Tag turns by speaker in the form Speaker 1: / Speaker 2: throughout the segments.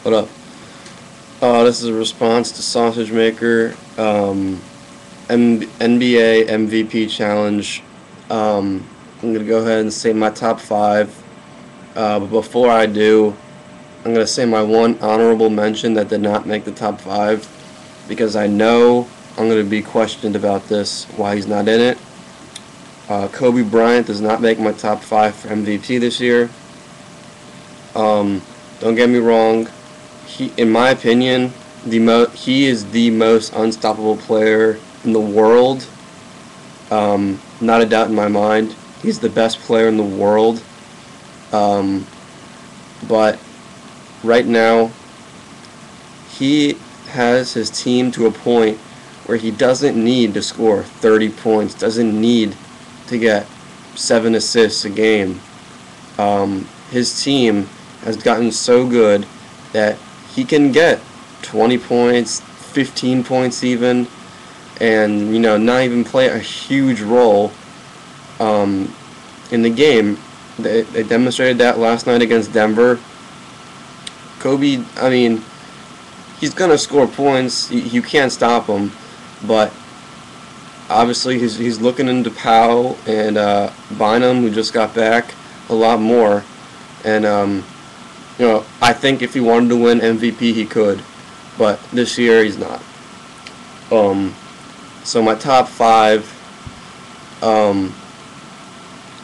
Speaker 1: What up? This is a response to Sausage Maker, NBA MVP challenge. I'm gonna go ahead and say my top five. But before I do, I'm gonna say my one honorable mention that did not make the top five, because I know I'm gonna be questioned about this, why he's not in it. Kobe Bryant does not make my top five for MVP this year. Don't get me wrong. In my opinion, he is the most unstoppable player in the world. Not a doubt in my mind. He's the best player in the world. But right now, he has his team to a point where he doesn't need to score 30 points, doesn't need to get 7 assists a game. His team has gotten so good that he can get 20 points, 15 points even, and not even play a huge role in the game. They demonstrated that last night against Denver. Kobe, he's gonna score points. You can't stop him, but obviously he's looking into Powell and Bynum, who just got back, a lot more. And I think if he wanted to win MVP, he could, but this year he's not. So my top five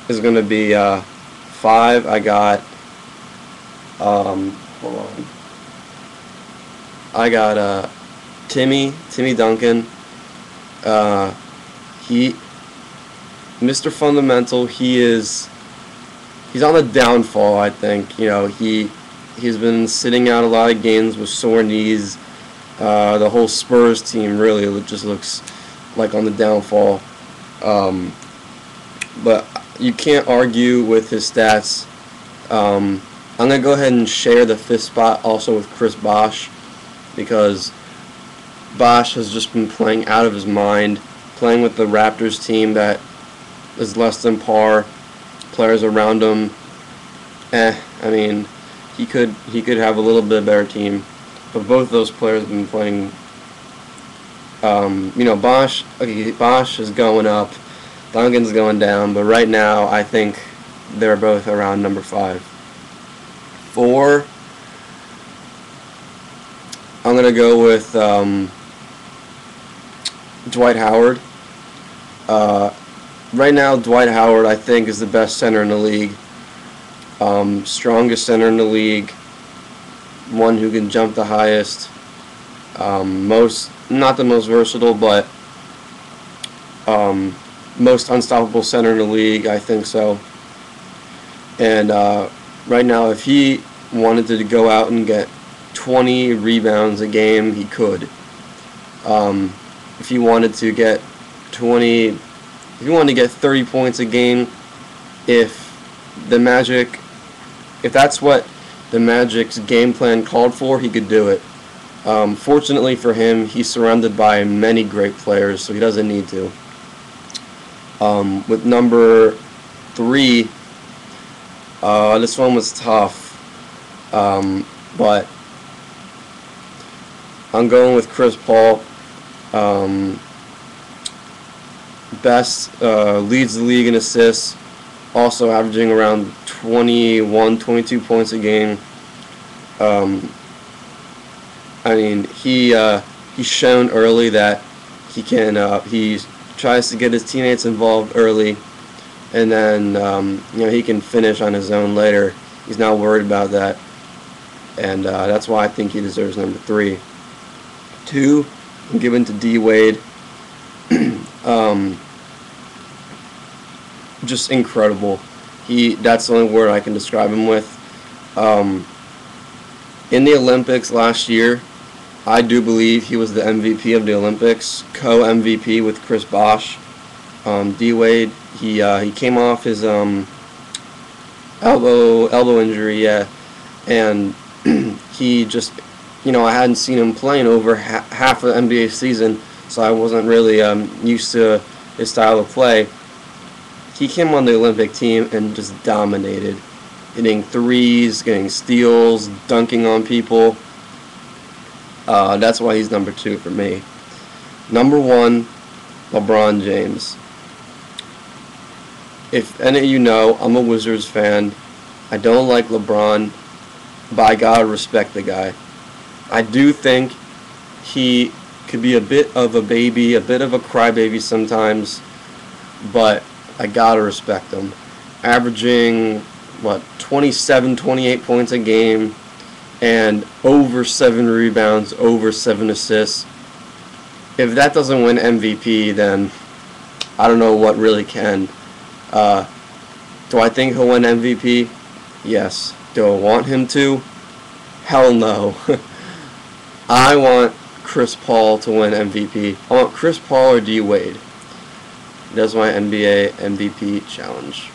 Speaker 1: is gonna be five. I got hold on. I got Timmy Duncan. Mr. Fundamental. He's on the downfall, I think. He's been sitting out a lot of games with sore knees. The whole Spurs team really just looks like on the downfall. But you can't argue with his stats. I'm going to go ahead and share the fifth spot also with Chris Bosh, because Bosh has just been playing out of his mind, playing with the Raptors team that is less than par. Players around him, he could have a little bit better team, but both those players have been playing. Bosh is going up, Duncan's going down, but right now I think they're both around number 5. 4, I'm gonna go with Dwight Howard. Right now, Dwight Howard, I think, is the best center in the league. Strongest center in the league. One who can jump the highest. Not the most versatile, but most unstoppable center in the league, I think so. And right now, if he wanted to go out and get 20 rebounds a game, he could. If he wanted to get 30 points a game, if that's what the Magic's game plan called for, he could do it. Fortunately for him, he's surrounded by many great players, so he doesn't need to. With number 3, this one was tough, but I'm going with Chris Paul. Leads the league in assists, also averaging around 22 points a game. He's shown early that he can. He tries to get his teammates involved early, and then he can finish on his own later. He's not worried about that, and that's why I think he deserves number 3. 2, I'm giving to D Wade. Just incredible. That's the only word I can describe him with. In the Olympics last year, I do believe he was the MVP of the Olympics, co-MVP with Chris Bosh. D Wade, he came off his elbow injury, and he just, I hadn't seen him playing over half of the NBA season, so I wasn't really used to his style of play. He came on the Olympic team and just dominated, hitting threes, getting steals, dunking on people. That's why he's number 2 for me. Number 1, LeBron James. If any of you know, I'm a Wizards fan. I don't like LeBron, but I gotta respect the guy. I do think he could be a bit of a baby, a bit of a crybaby sometimes, but I gotta respect him. Averaging, 27, 28 points a game, and over 7 rebounds, over 7 assists. If that doesn't win MVP, then I don't know what really can. Do I think he'll win MVP? Yes. Do I want him to? Hell no. I want Chris Paul to win MVP. I want Chris Paul or D Wade. That's my NBA MVP challenge.